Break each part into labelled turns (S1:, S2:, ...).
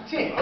S1: content,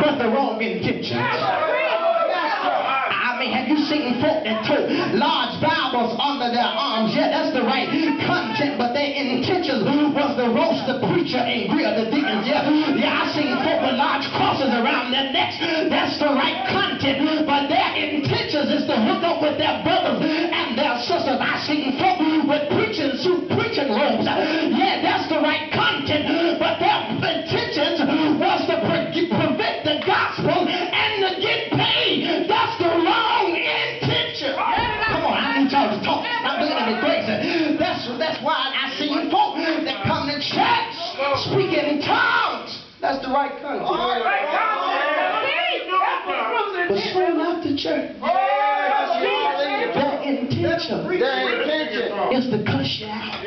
S1: but the wrong intentions. I mean, have you seen folk that took large Bibles under their arms? Yeah, that's the right content, but their intentions was to roast the preacher and grill the deacons. Yeah, I seen folk with large crosses around their necks. That's the right content, but their intentions is to hook up with their brothers and their sisters. I seen folk with preaching suit, preaching robes. Yeah, that's the right content, but their intentions was to prevent the gospel and to get paid. That's the wrong intention. Come on, I need y'all to talk. I'm looking at me crazy. That's why I see folk that come to church speaking in tongues. That's the right content. But soon after church, their intention is to cuss you out.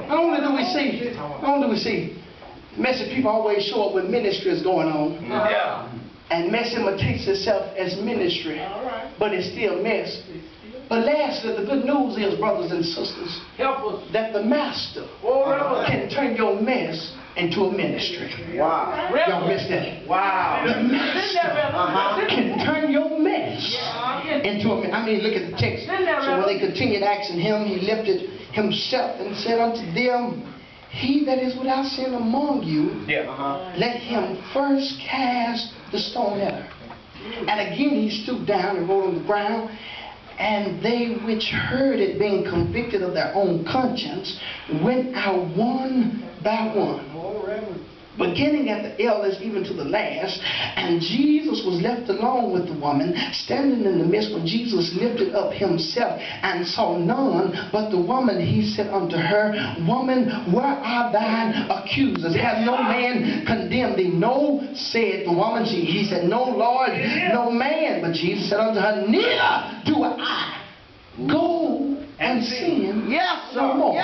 S1: Not only do we see messy people always show up when ministry is going on. And mess imitates itself as ministry, but it's still mess. But lastly, the good news is, brothers and sisters, that the master can turn your mess into a ministry. Wow. Y'all missed that. Wow. The master can turn your mess into a ministry. I mean, look at the text. So when they continued asking him, he lifted himself and said unto them, he that is without sin among you, let him first cast the stone at her. And again he stooped down and wrote on the ground. And they which heard it, being convicted of their own conscience, went out one by one, beginning at the eldest even to the last. And Jesus was left alone with the woman, standing in the midst. When Jesus lifted up himself and saw none but the woman, he said unto her, Woman, where are thine accusers? Has no man condemned thee? No, said the woman. He said, No, Lord, no man. But Jesus said unto her, Neither do I. Go and sin no more.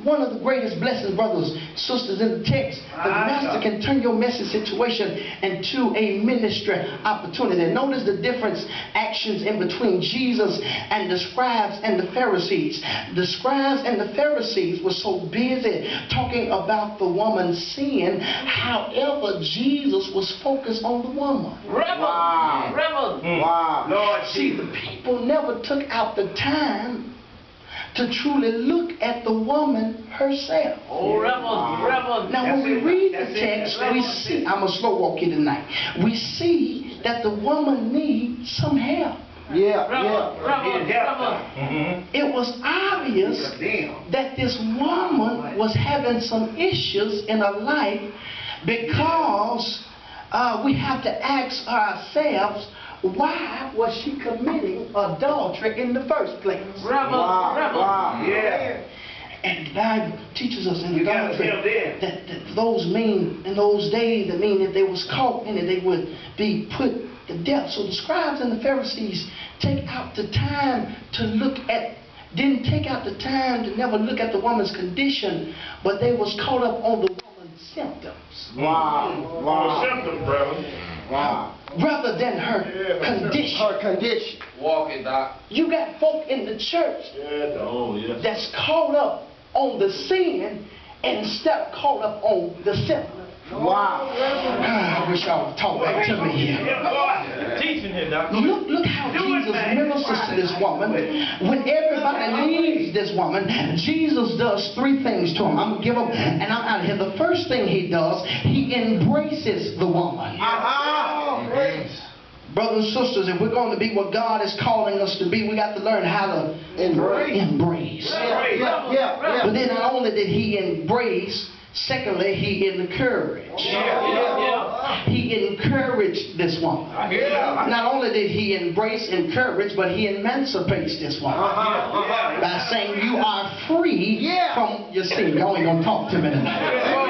S1: One of the greatest blessings, brothers, sisters, in the text, the master can turn your messy situation into a ministry opportunity. Notice the difference actions in between Jesus and the scribes and the Pharisees. The scribes and the Pharisees were so busy talking about the woman's sin. However, Jesus was focused on the woman. Wow. Lord, see, the people never took out the time to truly look at the woman herself. Now when we read the text, we see, I'm going to slow walk you tonight. We see that the woman needs some help. It was obvious that this woman was having some issues in her life, because we have to ask ourselves, why was she committing adultery in the first place? And the Bible teaches us in adultery that those mean, in those days, that mean if they was caught in it, they would be put to death. So the scribes and the Pharisees take out the time to look at, didn't take out the time to never look at the woman's condition, but they was caught up on the woman's symptoms.
S2: Symptoms, brother.
S1: Rather than her condition.
S3: Walk it, Doc.
S1: You got folk in the church that's caught up on the sin instead of caught up on the symptom. I wish y'all would talk back to me here.
S2: Teaching here, Doc.
S1: Look how Jesus ministers to this woman. When everybody leaves this woman, Jesus does three things to him. I'm going to give them, and I'm out of here. The first thing he does, he embraces the woman. Brothers and sisters, if we're going to be what God is calling us to be, we got to learn how to embrace. But then not only did he embrace, secondly, he encouraged. He encouraged this woman. Not only did he embrace, encourage, but he emancipates this woman by saying, you are free from your sin. Y'all ain't going to talk to me tonight.